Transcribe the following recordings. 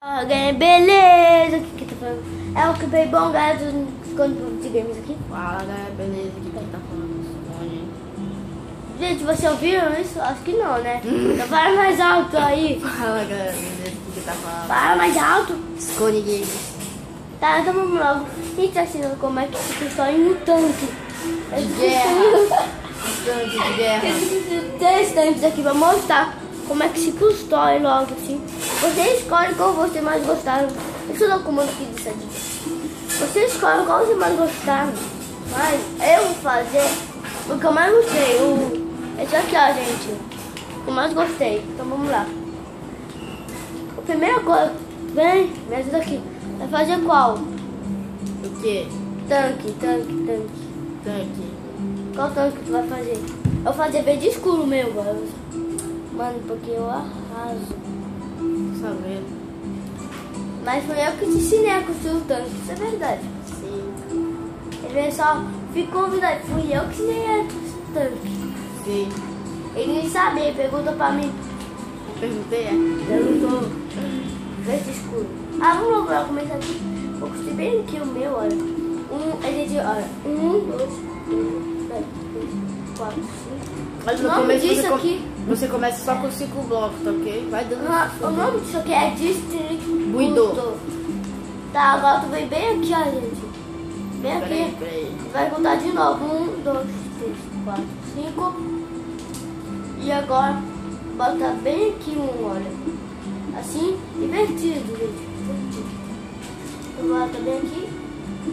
Alguém, beleza? O que tá falando? É o que bem bom, galera, de games aqui. Fala, galera, beleza? Aqui quem tá falando? Sony. Gente, vocês ouviram isso? Acho que não, né? Então fala mais alto aí. Fala, galera, beleza? Aqui quem tá falando? Fala mais alto. Sony Games. Tá, então vamos logo. A gente tá ensinando como é que se constrói um tanque. De guerra. Tanque de guerra. Esses três tanques aqui pra mostrar como é que se constrói logo, assim. Você escolhe qual você mais gostar. Deixa eu dar o comando aqui disso aqui. Você escolhe qual você mais gostar. Mas eu vou fazer o que eu mais gostei. Esse aqui, ó, gente. O que eu mais gostei. Então vamos lá. A primeira coisa, vem, me ajuda aqui. Vai fazer qual? O quê? Tanque. Tanque. Qual tanque tu vai fazer? Eu vou fazer verde escuro meu, mano, porque eu arraso. Tô sabendo. Mas foi eu que te ensinei a construir o tanque, isso é verdade. Sim. Ele só ficou verdade, fui eu que ensinei a construir o tanque. Sim. Ele nem sabia, ele perguntou pra mim. Perguntei, é? Perguntou. Verde escuro. Ah, vamos logo começar aqui. Vou construir bem aqui o meu, olha. Olha. 1, 2, 3, 4, 5. Mas O no nome começo disso aqui. você começa só com 5 blocos, tá ok? Vai dando. O nome disso aqui é District Buildor. Tá, agora tu vem bem aqui, ó, gente. Bem aqui. Peraí. Vai contar de novo. 1, 2, 3, 4, 5. E agora bota bem aqui olha. Assim, invertido, gente. Invertido. Eu boto bem aqui.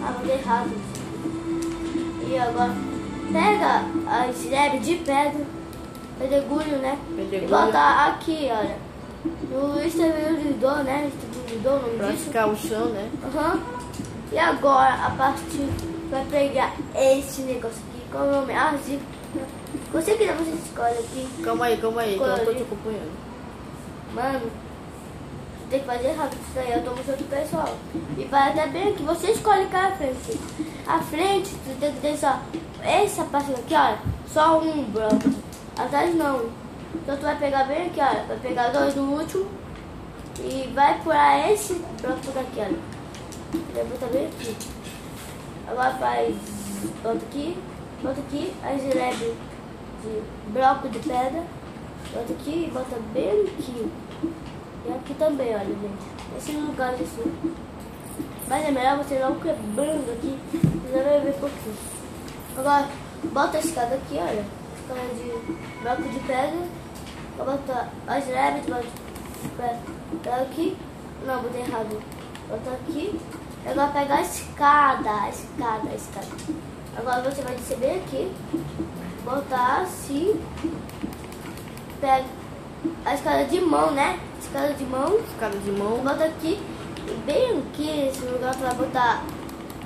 Ah, botei errado. E agora pega a slab de pedra. Pedregulho, né? Pedregulho. E bota aqui, olha. No estabilizador, né? Estabilizador, o nome Pra disso. ficar o chão, né? Aham. E agora, a partir, vai pegar esse negócio aqui. Qual é o nome? Ah, zico. Você que você escolhe aqui. Calma aí, que eu não tô te Escolhe. acompanhando. Mano, tem que fazer rápido isso aí. Eu tô mostrando pro pessoal. E vai até bem aqui. Você escolhe cá a frente. A frente, tu tem que deixar essa parte aqui, olha. Só um bloco. Atrás não. Então tu vai pegar bem aqui, olha. Vai pegar dois no último. E vai pular esse bloco daqui, olha. Vai botar bem aqui. Agora faz. Bota aqui. A slab de bloco de pedra. Bota aqui e bota bem aqui. E aqui também, olha, gente. Esse lugar assim. Mas é melhor você não quebrando aqui. Você vai ver pouquinho. Agora, bota a escada aqui, olha. Escada de bloco de pedra. Vou botar as slab de bloco de pedra aqui. Não, botei errado. Bota aqui. Agora pega a escada. Agora você vai descer bem aqui. Botar assim. Pega a escada de mão, né? Escada de mão. Escada de mão. Bota aqui. E bem aqui nesse lugar tu vai botar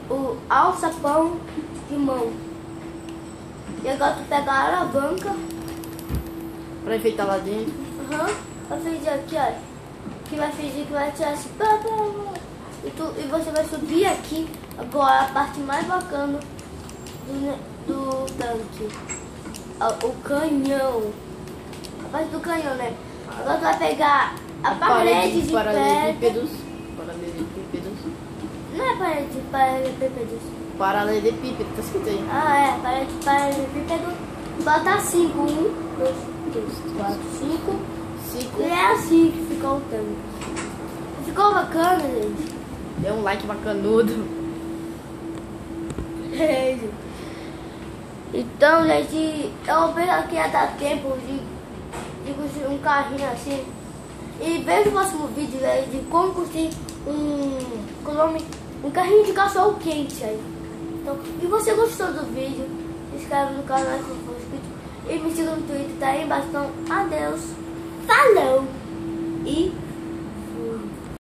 o alçapão de mão. E agora tu pega a alavanca. Pra enfeitar lá dentro. Vai fingir aqui, olha. Que vai fingir que vai tirar assim. E você vai subir aqui. Agora a parte mais bacana do tanque. O canhão. A parte do canhão, né? Agora tu vai pegar a parede de paralelepípedos. Não é parede de paralelepípedos. Paralelepípedo, tá escrito aí. Ah, é. Parede de paralelepípedo. Bota 5. 1, 2, 3, 4, 5. E é assim que ficou o tanque. Ficou bacana, gente? Dê um like bacanudo. Então, gente, eu vou pegar que ia dar tempo de construir um carrinho assim. E veja o próximo vídeo aí de como construir um carrinho de cachorro quente aí. Então, e você gostou do vídeo? Se inscreve no canal se não for inscrito. E me siga no Twitter, tá aí embaixo. Então, adeus. Falou! E